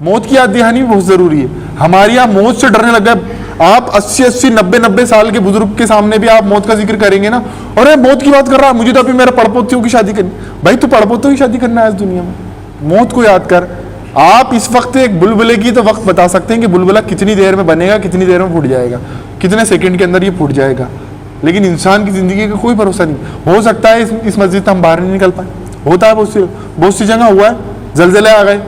موت کی یاد دہانی بھی بہت ضروری ہے. ہمارے یہاں موت سے ڈرنے لگ گئے. آپ 80 90 سال کے بزرگ کے سامنے بھی آپ موت کا ذکر کریں گے نا, اور موت کی بات کر رہا ہے, مجھے تو ابھی میرے پڑپوتیوں کی شادی کرنی. بھائی تو پڑپوتوں کی شادی کرنا ہے اس دنیا میں, موت کو یاد کر. آپ اس وقت ایک بلبلے کی تو وقت بتا سکتے ہیں کہ بلبلہ کتنی دیر میں بنے گا, کتنی دیر میں پھوٹ جائے گا, کتنے سیکنڈ کے اندر یہ پھوٹ جائے گا, لیکن انسان کی زندگی کا کوئی بھروسہ نہیں. ہو سکتا ہے اس مسجد سے ہم باہر نہیں نکل پائیں, ہوتا ہے بہت سی جگہ ہوا ہے, زلزلے آ گئے,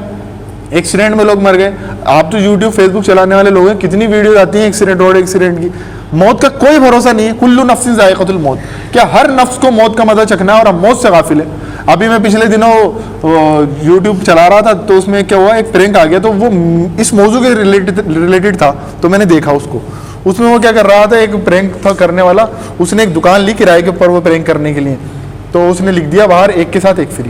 ایکسیڈنٹ میں لوگ مر گئے. آپ تو یوٹیوب فیس بک چلانے والے لوگ ہیں, کتنی ویڈیوز آتی ہیں ایکسیڈنٹ روڈ ایکسیڈنٹ کی. موت کا کوئی بھروسہ نہیں ہے. کل نفس ذائقۃ الموت, کیا ہر نفس کو موت کا مزہ چکھنا ہے, اور ہم موت سے غافل ہیں. ابھی میں پچھلے دنوں یوٹیوب چلا رہا تھا, تو اس میں کیا ہوا, ایک پرینک آ گیا, تو وہ اس موضوع کے ریلیٹڈ تھا, تو میں نے دیکھا اس کو. اس میں وہ کیا کر رہا تھا, ایک پرینک تھا کرنے والا, اس نے ایک دکان لی کرائے کے اوپر وہ پرینک کرنے کے لیے. تو اس نے لکھ دیا باہر ایک کے ساتھ ایک فری.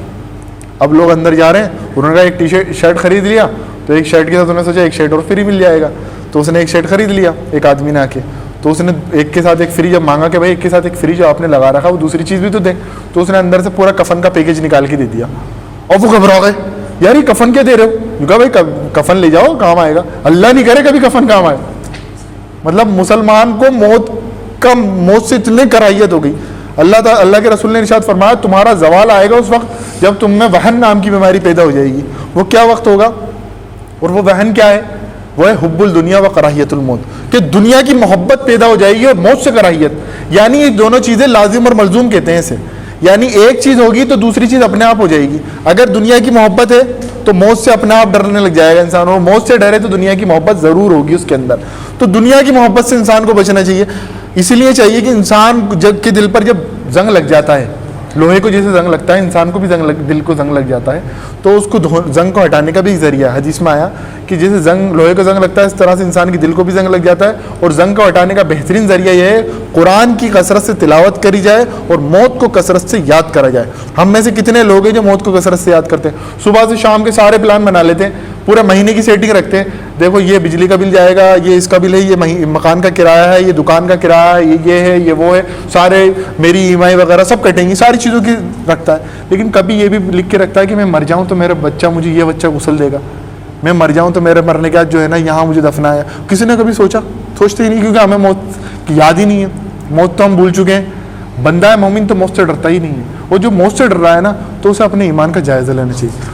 اب لوگ اندر جا رہے ہیں, انہوں نے کہا ایک ٹی شرٹ خرید لیا, تو ایک شرٹ کے ساتھ انہوں نے سوچا ایک شرٹ اور فری مل جائے گا, تو اس نے ایک شرٹ خرید لیا. ایک آدمی نے آ کے, تو اس نے ایک کے ساتھ ایک فری جب مانگا کہ بھائی ایک کے ساتھ ایک فری جو آپ نے لگا رکھا وہ دوسری چیز بھی تو دیں, تو اس نے اندر سے پورا کفن کا پیکج نکال کے دے دیا. اور وہ گھبرا گئے, یار یہ کفن کیا دے رہے ہو؟ کہا بھائی کفن لے جاؤ, کام آئے گا, اللہ نہیں کرے کبھی کفن کام آئے. مطلب مسلمان کو موت سے اتنی کراہیت ہو گئی. اللہ کے رسول نے ارشاد فرمایا تمہارا زوال آئے گا اس وقت جب تم میں وہن نام کی بیماری پیدا ہو جائے گی. وہ کیا وقت ہوگا, اور وہ وہن کیا ہے؟ وہ ہے حب الدنیا و کراہیت الموت, کہ دنیا کی محبت پیدا ہو جائے گی اور موت سے کراہیت. یعنی یہ دونوں چیزیں لازم اور ملزوم کہتے ہیں اسے. یعنی ایک چیز ہوگی تو دوسری چیز اپنے آپ ہو جائے گی. اگر دنیا کی محبت ہے تو موت سے اپنے آپ ڈرنے لگ جائے گا انسان, اور موت سے ڈرے تو دنیا کی محبت ضرور ہوگی اس کے اندر. تو دنیا کی محبت سے انسان کو بچنا چاہیے. اسی لیے چاہیے کہ انسان جب کے دل پر جب زنگ لگ جاتا ہے, لوہے کو جیسے زنگ لگتا ہے, انسان کو بھی دل کو زنگ لگ جاتا ہے, تو اس کو زنگ کو ہٹانے کا بھی ایک ذریعہ ہے. حدیث میں آیا کہ جیسے لوہے کو زنگ لگتا ہے, اس طرح سے انسان کے دل کو بھی زنگ لگ جاتا ہے. اور زنگ کو ہٹانے کا بہترین ذریعہ یہ ہے قرآن کی کثرت سے تلاوت کری جائے اور موت کو کثرت سے یاد کرا جائے. ہم میں سے کتنے لوگ ہیں جو موت کو کثرت سے یاد کرتے ہیں؟ صبح سے شام کے سارے پلان بنا لیتے ہیں, پورے مہینے کی سیٹنگ رکھتے ہیں. دیکھو یہ بجلی کا بل جائے گا, یہ اس کا بل ہے, یہ مکان کا کرایہ ہے, یہ دکان کا کرایہ ہے, یہ ہے, یہ وہ ہے, سارے میری ای ایم آئی وغیرہ سب کٹیں گی, ساری چیزوں کی رکھتا ہے. لیکن کبھی یہ بھی لکھ کے رکھتا ہے کہ میں مر جاؤں تو میرا بچہ مجھے یہ بچہ غسل دے گا, میں مر جاؤں تو میرے مرنے کے بعد جو ہے نا یہاں مجھے دفنایا. کسی نے کبھی سوچتے ہی نہیں, کیونکہ ہمیں موت کی یاد ہی نہیں ہے. موت تو ہم بھول چکے ہیں. بندہ ہے مومن تو موت سے ڈرتا ہی نہیں ہے, اور جو موت سے ڈر رہا ہے نا تو اسے اپنے ایمان کا جائزہ لینا چاہیے.